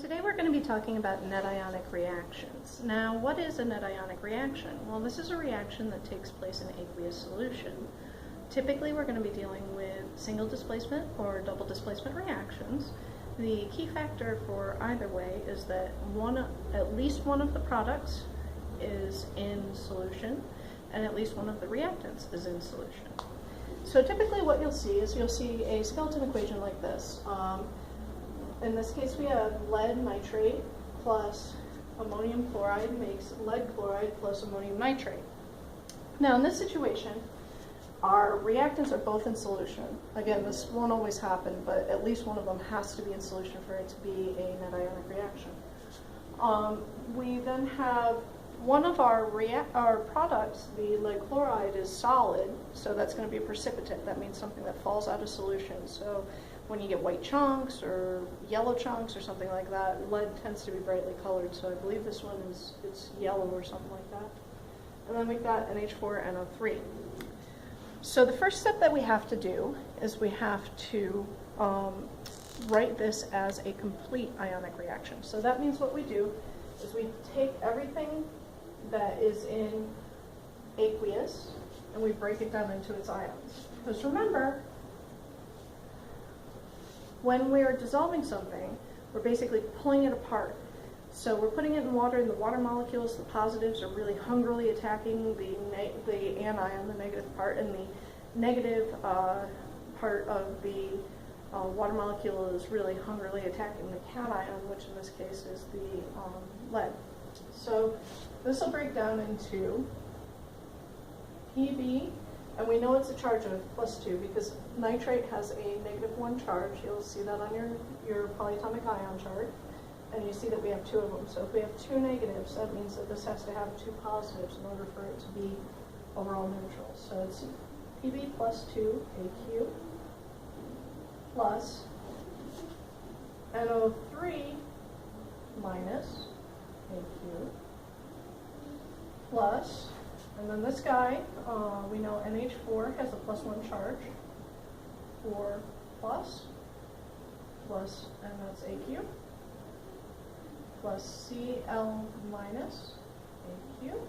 Today we're going to be talking about net ionic reactions. Now, what is a net ionic reaction? Well, this is a reaction that takes place in aqueous solution. Typically, we're going to be dealing with single displacement or double displacement reactions. The key factor for either way is that at least one of the products is in solution and at least one of the reactants is in solution. So typically what you'll see is a skeleton equation like this. In this case, we have lead nitrate plus ammonium chloride makes lead chloride plus ammonium nitrate. Now, in this situation, our reactants are both in solution. Again, this won't always happen, but at least one of them has to be in solution for it to be a net ionic reaction. We then have one of our products, the lead chloride, is solid, so that's going to be a precipitate. That means something that falls out of solution. So when you get white chunks or yellow chunks or something like that, lead tends to be brightly colored. So I believe this one it's yellow or something like that. And then we've got NH4NO3. So the first step that we have to do is we have to write this as a complete ionic reaction. So that means what we do is we take everything that is in aqueous and we break it down into its ions. Because remember, when we're dissolving something, we're basically pulling it apart. So we're putting it in water, and the water molecules, the positives, are really hungrily attacking the anion, the negative part, and the negative part of the water molecule is really hungrily attacking the cation, which in this case is the lead. So this will break down into Pb, and we know it's a charge of +2 because nitrate has a -1 charge. You'll see that on your polyatomic ion chart. And you see that we have 2 of them. So if we have 2 negatives, that means that this has to have 2 positives in order for it to be overall neutral. So it's Pb +2 AQ plus NO3 minus AQ plus, and then this guy, we know NH4 has a +1 charge, 4 plus, and that's AQ, plus Cl minus AQ.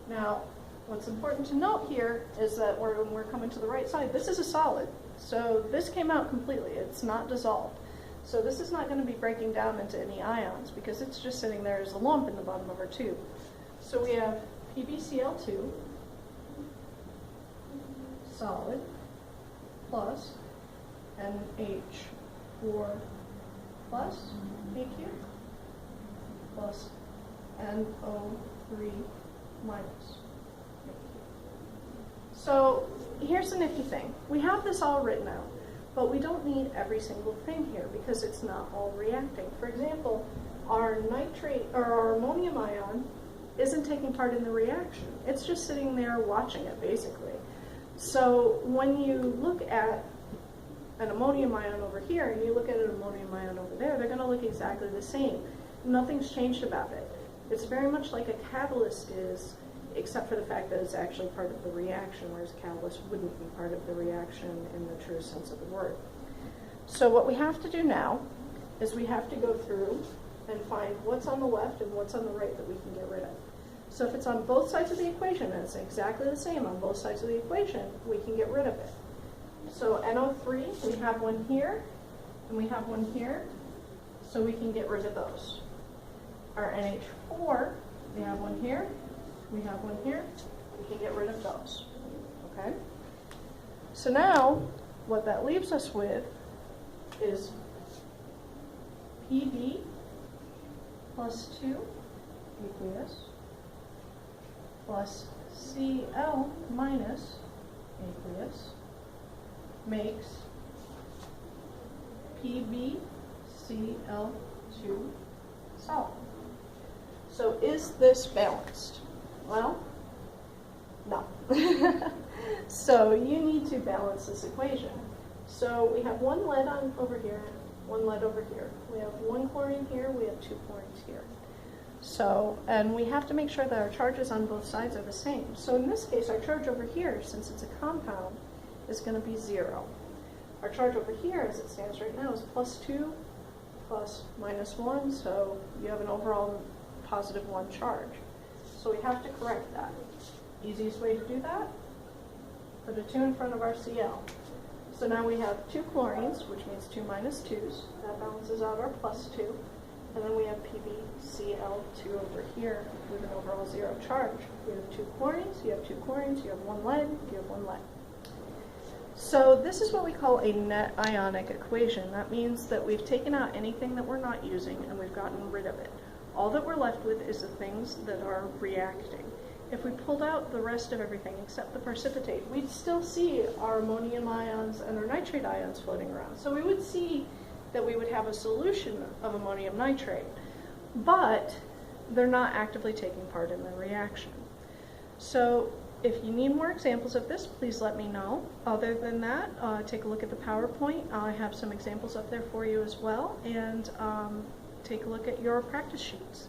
Now, what's important to note here is that when we're coming to the right side, this is a solid. So this came out completely. It's not dissolved. So this is not going to be breaking down into any ions because it's just sitting there as a lump in the bottom of our tube. So we have PbCl2 solid plus NH4 plus AQ plus NO3 minus AQ. So here's the nifty thing. We have this all written out, but we don't need every single thing here because it's not all reacting. For example, our nitrate or our ammonium ion isn't taking part in the reaction. It's just sitting there watching it, basically. So when you look at an ammonium ion over here and you look at an ammonium ion over there, they're going to look exactly the same. Nothing's changed about it. It's very much like a catalyst is, except for the fact that it's actually part of the reaction, whereas a catalyst wouldn't be part of the reaction in the true sense of the word. So what we have to do now is we have to go through and find what's on the left and what's on the right that we can get rid of. So if it's on both sides of the equation and it's exactly the same on both sides of the equation, we can get rid of it. So NO3, we have one here and we have one here, so we can get rid of those. Our NH4, we have one here, we have one here, we can get rid of those. Okay? So now, what that leaves us with is Pb +2 aqueous plus Cl minus aqueous makes PbCl2 solid. So is this balanced? Well, no. So you need to balance this equation. So we have one lead over here, one lead over here. We have one chlorine here, we have 2 chlorines here. So, and we have to make sure that our charges on both sides are the same. So in this case, our charge over here, since it's a compound, is going to be 0. Our charge over here, as it stands right now, is +2 plus minus 1, so you have an overall positive 1 charge. So we have to correct that. Easiest way to do that? Put a 2 in front of our Cl. So now we have 2 chlorines, which means 2 minus 2s. That balances out our plus 2. And then we have PbCl2 over here with an overall 0 charge. We have 2 chlorines, you have 2 chlorines, you have 1 lead, you have 1 lead. So this is what we call a net ionic equation. That means that we've taken out anything that we're not using and we've gotten rid of it. All that we're left with is the things that are reacting. If we pulled out the rest of everything except the precipitate, we'd still see our ammonium ions and our nitrate ions floating around. So we would see that we would have a solution of ammonium nitrate, but they're not actively taking part in the reaction. So if you need more examples of this, please let me know. Other than that, take a look at the PowerPoint. I have some examples up there for you as well, and take a look at your practice sheets.